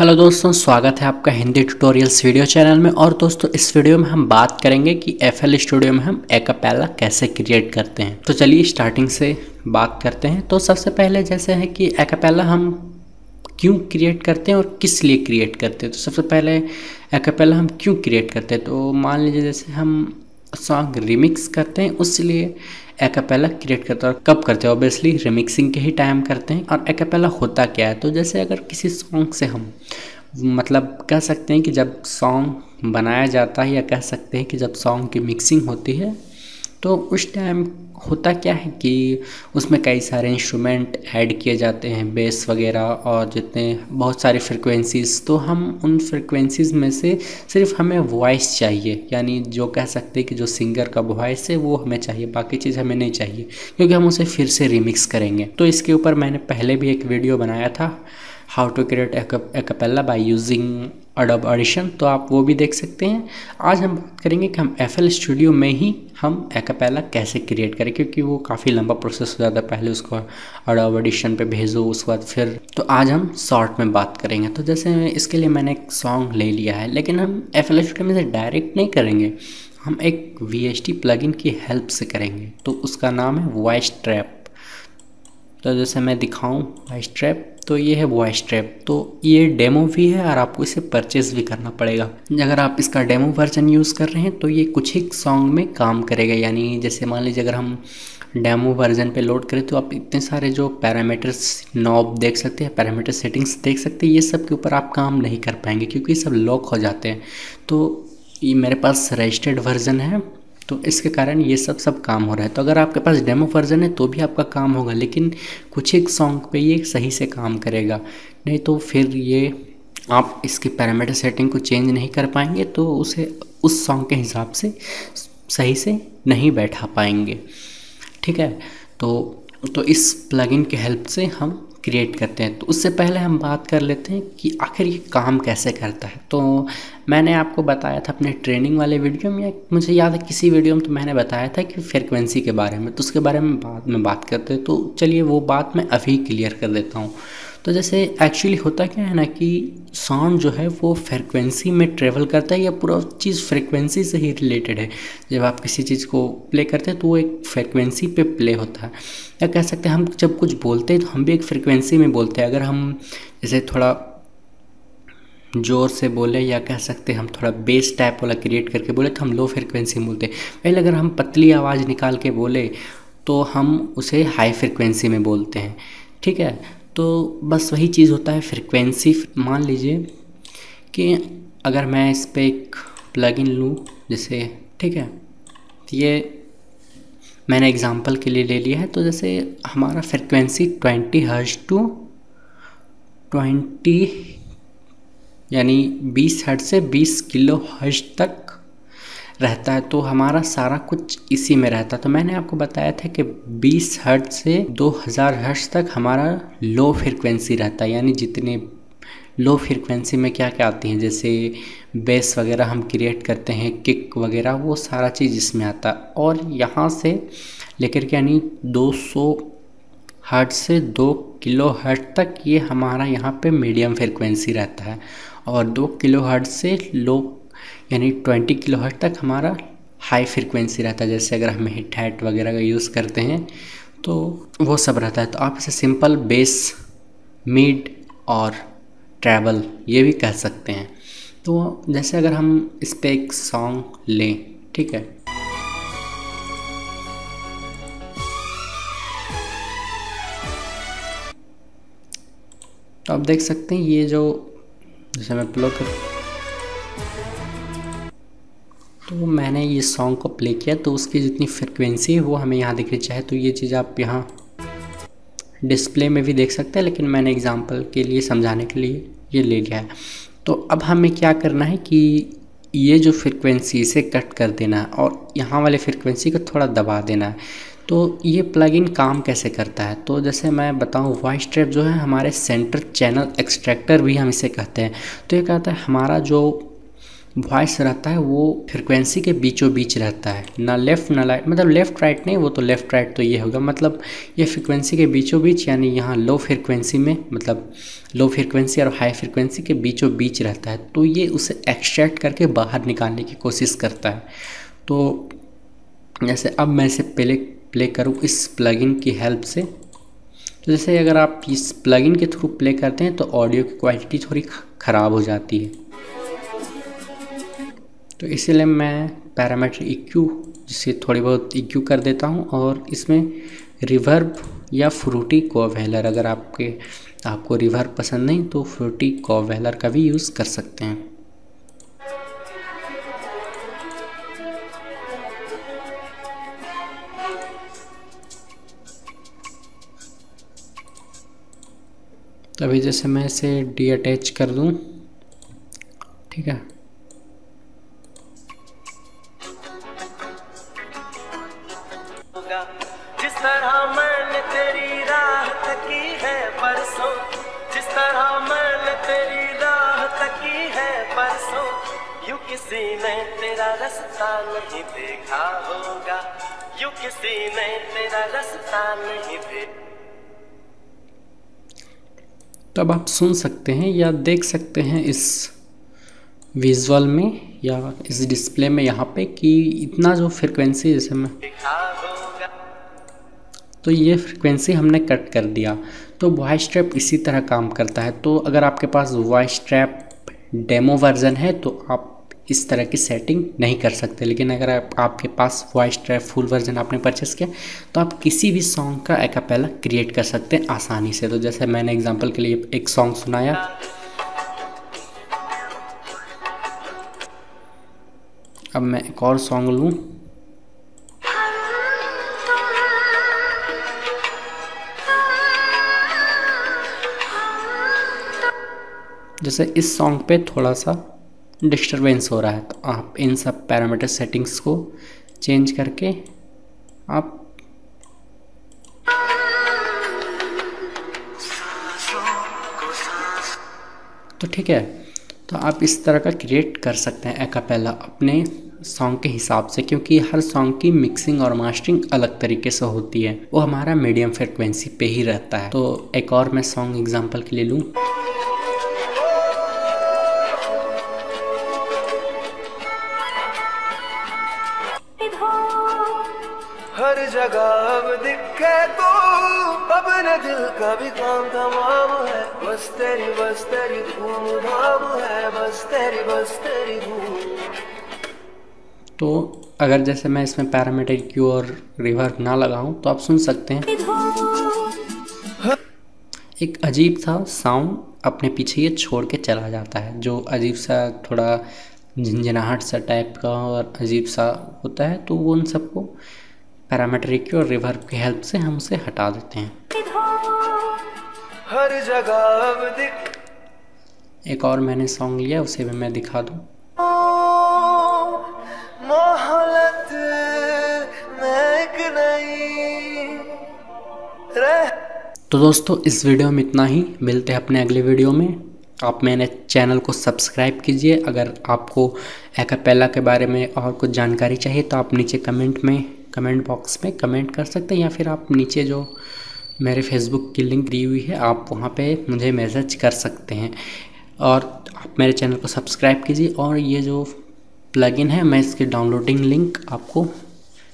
Hello दोस्तों, स्वागत है आपका हिंदी ट्यूटोरियल्स वीडियो चैनल में। और दोस्तों, इस वीडियो में हम बात करेंगे कि FL स्टूडियो में हम एक्apella कैसे क्रिएट करते हैं। तो चलिए स्टार्टिंग से बात करते हैं। तो सबसे पहले जैसे है कि एक्apella हम क्यों क्रिएट करते हैं और किस लिए क्रिएट करते हैं। तो सबसे पहले एक्apella हम क्यों क्रिएट करते हैं, तो मान लीजिए जैसे हम सॉन्ग रिमिक्स करते हैं, उसलिए एक्apella क्रिएट करते हैं। और कब करते हैं? ऑब्वियसली रिमिक्सिंग के ही टाइम करते हैं। और एक्apella होता क्या है, तो जैसे अगर किसी सॉन्ग से हम मतलब कह सकते हैं कि जब सॉन्ग बनाया जाता है, या कह सकते हैं कि जब सॉन्ग की मिक्सिंग होती है, तो उस टाइम होता क्या है कि उसमें कई सारे इंस्ट्रूमेंट ऐड किए जाते हैं, बेस वगैरह और जितने बहुत सारी फ्रिक्वेंसीज़। तो हम उन फ्रिक्वेंसीज़ में से सिर्फ हमें वॉइस चाहिए, यानी जो कह सकते हैं कि जो सिंगर का वॉइस है वो हमें चाहिए, बाकी चीज़ हमें नहीं चाहिए, क्योंकि हम उसे फिर से रिमिक्स करेंगे। तो इसके ऊपर मैंने पहले भी एक वीडियो बनाया था, how to create acapella by using Adobe Audition, तो आप वो भी देख सकते हैं। आज हम बात करेंगे कि हम FL स्टूडियो में ही हम एक्apella कैसे क्रिएट करें, क्योंकि वो काफ़ी लंबा प्रोसेस हो जाता है। पहले उसको Adobe Audition पे भेजो, उसके बाद फिर तो आज हम शॉर्ट में बात करेंगे। तो जैसे इसके लिए मैंने एक सॉन्ग ले लिया है, लेकिन हम FL स्टूडियो में से डायरेक्ट नहीं करेंगे, हम एक VST प्लगइन की हेल्प से करेंगे। तो उसका नाम है वॉइस ट्रैप। तो जैसे मैं दिखाऊं वॉइस ट्रैप, तो ये है वॉइस ट्रैप। तो ये डेमो भी है और आपको इसे परचेज़ भी करना पड़ेगा। अगर आप इसका डेमो वर्जन यूज़ कर रहे हैं तो ये कुछ ही सॉन्ग में काम करेगा। यानी जैसे मान लीजिए अगर हम डेमो वर्जन पे लोड करें, तो आप इतने सारे जो पैरामीटर्स नॉब देख सकते हैं, पैरामीटर सेटिंग्स देख सकते हैं, ये सब के ऊपर आप काम नहीं कर पाएंगे, क्योंकि सब लॉक हो जाते हैं। तो ये मेरे पास रजिस्टर्ड वर्जन है, तो इसके कारण ये सब काम हो रहा है। तो अगर आपके पास डेमो वर्जन है तो भी आपका काम होगा, लेकिन कुछ एक सॉन्ग पे ये सही से काम करेगा, नहीं तो फिर ये आप इसकी पैरामीटर सेटिंग को चेंज नहीं कर पाएंगे, तो उसे उस सॉन्ग के हिसाब से सही से नहीं बैठा पाएंगे। ठीक है, तो इस प्लगइन के हेल्प से हम क्रिएट करते हैं। तो उससे पहले हम बात कर लेते हैं कि आखिर ये काम कैसे करता है। तो मैंने आपको बताया था अपने ट्रेनिंग वाले वीडियो में, मुझे याद है किसी वीडियो में, तो मैंने बताया था कि फ्रिक्वेंसी के बारे में, तो उसके बारे में बाद में बात करते हैं। तो चलिए वो बात मैं अभी क्लियर कर देता हूँ। तो जैसे एक्चुअली होता क्या है ना कि साउंड जो है वो फ्रिक्वेंसी में ट्रेवल करता है, या पूरा चीज़ फ्रिक्वेंसी से ही रिलेटेड है। जब आप किसी चीज़ को प्ले करते हैं तो वो एक फ्रिक्वेंसी पे प्ले होता है, या कह सकते हैं हम जब कुछ बोलते हैं तो हम भी एक फ्रिक्वेंसी में बोलते हैं। अगर हम जैसे थोड़ा ज़ोर से बोले, या कह सकते हैं हम थोड़ा बेस टाइप वाला क्रिएट करके बोले, तो हम लो फ्रिक्वेंसी में बोलते हैं। पहले अगर हम पतली आवाज़ निकाल के बोले तो हम उसे हाई फ्रिक्वेंसी में बोलते हैं। ठीक है, तो बस वही चीज़ होता है फ्रिक्वेंसी। मान लीजिए कि अगर मैं इस पर एक प्लगइन लूँ जैसे, ठीक है, तो ये मैंने एग्जांपल के लिए ले लिया है। तो जैसे हमारा फ्रिक्वेंसी 20 हर्ट्ज टू 20 यानी 20 हर्ट्ज से 20 किलो हर्ट्ज तक रहता है। तो हमारा सारा कुछ इसी में रहता है। तो मैंने आपको बताया था कि 20 हर्ट्ज से 2000 हर्ट्ज तक हमारा लो फ्रिक्वेंसी रहता है। यानी जितने लो फ्रिक्वेंसी में क्या क्या आती हैं, जैसे बेस वगैरह हम क्रिएट करते हैं, किक वगैरह, वो सारा चीज़ इसमें आता है। और यहाँ से लेकर के यानी 200 हर्ट्ज से 2 किलो हर्ट्ज तक ये हमारा यहाँ पे मीडियम फ्रिक्वेंसी रहता है। और 2 किलो हर्ट्ज से लो यानी 20 किलो हर्ट्ज तक हमारा हाई फ्रिक्वेंसी रहता है। जैसे अगर हम हिट हैट वगैरह का यूज़ करते हैं तो वो सब रहता है। तो आप इसे सिंपल बेस, मिड और ट्रैवल ये भी कह सकते हैं। तो जैसे अगर हम इस पर एक सॉन्ग लें, ठीक है, तो आप देख सकते हैं ये जो जैसे मैं प्ले कर, तो मैंने ये सॉन्ग को प्ले किया, तो उसकी जितनी फ्रिक्वेंसी है वो हमें यहाँ दिख रही। चाहे तो ये चीज़ आप यहाँ डिस्प्ले में भी देख सकते हैं, लेकिन मैंने एग्जांपल के लिए समझाने के लिए ये ले लिया है। तो अब हमें क्या करना है कि ये जो फ्रिक्वेंसी इसे कट कर देना है और यहाँ वाले फ्रिक्वेंसी को थोड़ा दबा देना है। तो ये प्लगइन काम कैसे करता है, तो जैसे मैं बताऊँ, वॉइस ट्रैप जो है हमारे सेंटर चैनल एक्सट्रैक्टर भी हम इसे कहते हैं। तो ये कहता है हमारा जो वॉइस रहता है वो फ्रिक्वेंसी के बीचों बीच रहता है, ना लेफ़्ट ना राइट, मतलब लेफ़्ट राइट नहीं, वो तो लेफ़्ट राइट तो ये होगा, मतलब ये फ्रिक्वेंसी के बीचों बीच, यानी यहाँ लो फ्रिक्वेंसी में, मतलब लो फ्रिक्वेंसी और हाई फ्रिक्वेंसी के बीचों बीच रहता है, तो ये उसे एक्सट्रैक्ट करके बाहर निकालने की कोशिश करता है। तो जैसे अब मैं इसे प्ले करूँ इस प्लगइन की हेल्प से, तो जैसे अगर आप इस प्लगइन के थ्रू प्ले करते हैं तो ऑडियो की क्वालिटी थोड़ी ख़राब हो जाती है। तो इसीलिए मैं पैरामीटर EQ जिसे थोड़ी बहुत EQ कर देता हूँ, और इसमें रिवर्ब या फ्रूटी कोवेलर, अगर आपको रिवर्ब पसंद नहीं तो फ्रूटी कोवेलर का भी यूज़ कर सकते हैं। तो अभी जैसे मैं इसे डीअटैच कर दूँ, ठीक है, जिस तरह मैंने तेरी राह तकी है परसों, जिस तरह मैंने तेरी राह तकी है परसों, यूं किसी ने तेरा रास्ता नहीं देखा होगा, यूं किसी ने तेरा रास्ता नहीं देखा। तो अब आप सुन सकते हैं या देख सकते हैं इस विजुअल में या इस डिस्प्ले में यहाँ पे कि इतना जो फ्रिक्वेंसी, जैसे मैं, तो ये फ्रिक्वेंसी हमने कट कर दिया। तो वॉइस ट्रैप इसी तरह काम करता है। तो अगर आपके पास वॉइस ट्रैप डेमो वर्जन है तो आप इस तरह की सेटिंग नहीं कर सकते, लेकिन अगर आपके पास वॉइस ट्रैप फुल वर्जन आपने परचेस किया तो आप किसी भी सॉन्ग का एक्apella क्रिएट कर सकते हैं आसानी से। तो जैसे मैंने एग्जांपल के लिए एक सॉन्ग सुनाया, अब मैं एक और सॉन्ग लूँ, जैसे इस सॉन्ग पे थोड़ा सा डिस्टरबेंस हो रहा है, तो आप इन सब पैरामीटर सेटिंग्स को चेंज करके आप तो ठीक है, तो आप इस तरह का क्रिएट कर सकते हैं एक्apella अपने सॉन्ग के हिसाब से, क्योंकि हर सॉन्ग की मिक्सिंग और मास्टरिंग अलग तरीके से होती है, वो हमारा मीडियम फ्रिक्वेंसी पे ही रहता है। तो एक और मैं सॉन्ग एग्जांपल के लिए लूँ, हर जगह अब दिखे तो अपने दिल का भी काम तमाम है, बस तेरी धूम धाम है, बस तेरी धूम। तो अगर जैसे मैं इसमें पैरामीटर EQ और रिवर्ब ना लगाऊं तो आप सुन सकते हैं एक अजीब सा साउंड अपने पीछे ये छोड़ के चला जाता है, जो अजीब सा थोड़ा झंझनाहट सा टाइप का और अजीब सा होता है। तो वो उन सबको पैरामीटर EQ और रिवर्ब की हेल्प से हम उसे हटा देते हैं। हर जगह अब दिख, एक और मैंने सॉन्ग लिया, उसे भी मैं दिखा दूं। मोहलत में एक नई रह। तो दोस्तों इस वीडियो में इतना ही, मिलते हैं अपने अगले वीडियो में। आप मेरे चैनल को सब्सक्राइब कीजिए। अगर आपको एक्apella के बारे में और कुछ जानकारी चाहिए तो आप नीचे कमेंट बॉक्स में कमेंट कर सकते हैं, या फिर आप नीचे जो मेरे फेसबुक की लिंक दी हुई है आप वहाँ पे मुझे मैसेज कर सकते हैं। और आप मेरे चैनल को सब्सक्राइब कीजिए, और ये जो प्लगइन है मैं इसकी डाउनलोडिंग लिंक आपको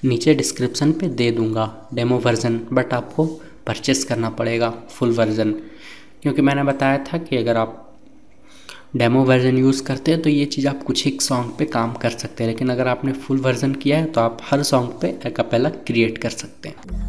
नीचे डिस्क्रिप्शन पे दे दूँगा, डेमो वर्ज़न, बट आपको परचेस करना पड़ेगा फुल वर्ज़न, क्योंकि मैंने बताया था कि अगर आप डेमो वर्ज़न यूज़ करते हैं तो ये चीज़ आप कुछ ही सॉन्ग पे काम कर सकते हैं, लेकिन अगर आपने फुल वर्ज़न किया है तो आप हर सॉन्ग पे एक्apella क्रिएट कर सकते हैं।